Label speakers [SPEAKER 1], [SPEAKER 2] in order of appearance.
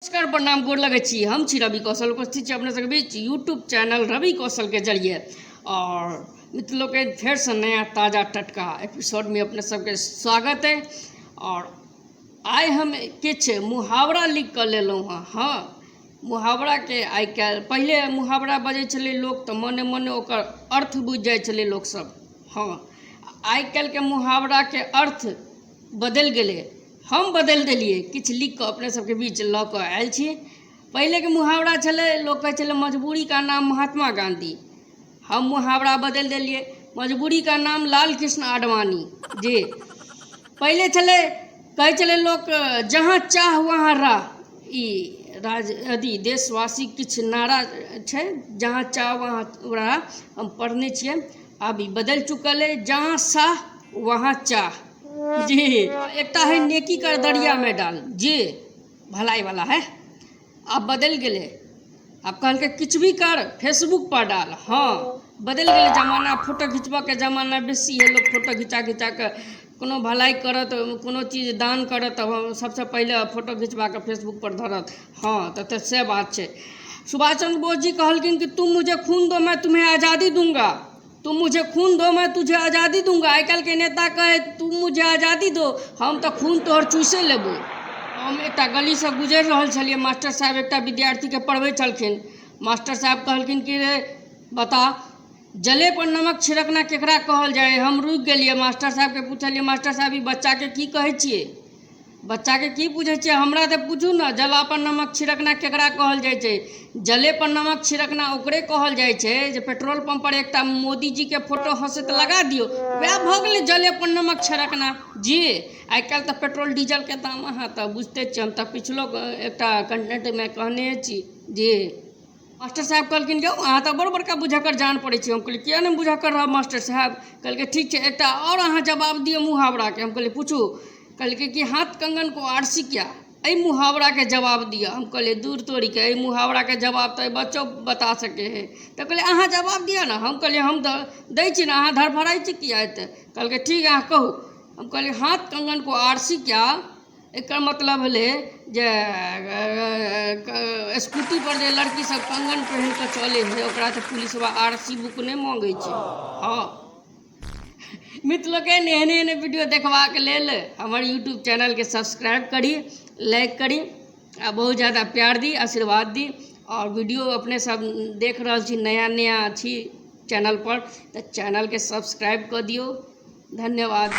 [SPEAKER 1] नमस्कार प्रणाम गोर लगे छी। हम छी रवि कौशल, उपस्थित छी अपने सबके बीच यूट्यूब चैनल रवि कौशल के जरिए। और मित्र लोग के फिर से नया ताज़ा टटका एपिसोड में अपने सबके स्वागत है। और आइ हम किछ मुहावरा लिख कर लेलहुँ हँ। हाँ, मुहावरा के आइ काल्हि पहले मुहावरा बजै छलै लोग तो मने मने ओकर अर्थ बुझि जाइ छलै लोग सब। हाँ, आइ काल्हि के मुहावरा के अर्थ बदलि गेलै। हम बदलि देलिए, किछु लिख कऽ अपने सबके बीच लऽ कऽ आयल छी। पहले के मुहावरा छलै, लोग कहै छलै मजबूरी का नाम महात्मा गांधी। हम मुहावरा बदलि देलिए, मजबूरी का नाम लाल कृष्ण आडवाणी जी। पहले छलै, कहै छलै लोग जहाँ चाह वहाँ राह। ई अथी देशवासी किछु नारा छै, जहाँ चाह वहाँ राह। हम पढ़ने छियै। अब ई बदलि चुकल है, जहाँ साह वहाँ चाह जी। एकटा है नेकी कर दरिया में डाल जी, भलाई वाला है। अब बदल गेले, अब कहलके किछु भी कर फेसबुक पर डाल। हाँ, बदल गेले जमाना, फोटो खिंचबा के जमाना बेसी है। लोग फोटो घिचा घिचा के कोनो भलाई करत, कोनो चीज दान करत, सबसे पहले फोटो खिंचवा के फेसबुक पर धरत। हाँ, तो से बात है। सुभाष चंद्र बोस जी कहलकिन कि तुम मुझे खून दो मैं तुम्हें आज़ादी दूंगा। तुम मुझे खून दो मैं तुझे आज़ादी दूंगा। आइ काल्हि के नेता कहे तुम मुझे आज़ादी दो, हम तो खून तोहर चूसे लेबो। हम एक गली से गुजर रहा छलिए, मास्टर साहब एक विद्यार्थी के पढ़बै छलखिन। मास्टर साहब कहलखिन कि रे बता, जले पर नमक छिड़कना केकरा कहल जाए। हम रुक गेलिए, मास्टर साहब के पूछलिए, मास्टर साहब ई बच्चा के की कहै छियै? बच्चा के की पूछे छियै? हमरा तो पूछू ना, जला पर नमक छिड़कना केकरा कहल जाए छै? जले पर नमक छिड़कना ओकरे कहल जाए छै जे पेट्रोल पंप पर एकटा मोदी जी के फोटो हंसत लगा दियो, वह भऽ गेलै जले पर नमक छिड़कना जी। आइ काल्हि तऽ पेट्रोल डीजल के दाम अहाँ तऽ बुझते छियै, हम तऽ पिछलो एकटा कंटेंट में कहने छी जी। मास्टर साहब कहलखिन कि अहाँ तऽ बड़ बड़का बुझक्कर जान पड़ै छी। हम कहलिए किया नहीं बुझक्कर रहब मास्टर साहब? कहलकै ठीक छै, एकटा और अहाँ जवाब दियौ मुहावरा के। हम कहलिए पूछू। कहलकै कि हाथ कंगन को आरसी क्या? एहि मुहावरा के जवाब दिया। हम कहलिए दूर तोड़ी के, एहि मुहावरा के जवाब तो बच्चों बता सके है। तो कहले अहाँ जवाब दिया ना। हम कहलिए हम दै छी ना, अहाँ धड़फड़ाई छी किया एते? कहलकै ठीक है, अहाँ कहू। हम कहलिए हाथ कंगन को आरसी क्या, एकर मतलब भेलै जे स्कूटी पर जे लड़की सब कंगन पहन के चले है, ओकरा तो पुलिसवा आरसी बुक नहीं मांगे छै। हाँ मित्र लोग के एहन एहन वीडियो देखबाक लेल हमर यूट्यूब चैनल के सब्सक्राइब करी, लाइक करी, आ बहुत ज़्यादा प्यार दी, आशीर्वाद दी। और वीडियो अपने सब देख रहा छी, नया नया छी चैनल पर, तो चैनल के सब्सक्राइब कर दियो। धन्यवाद।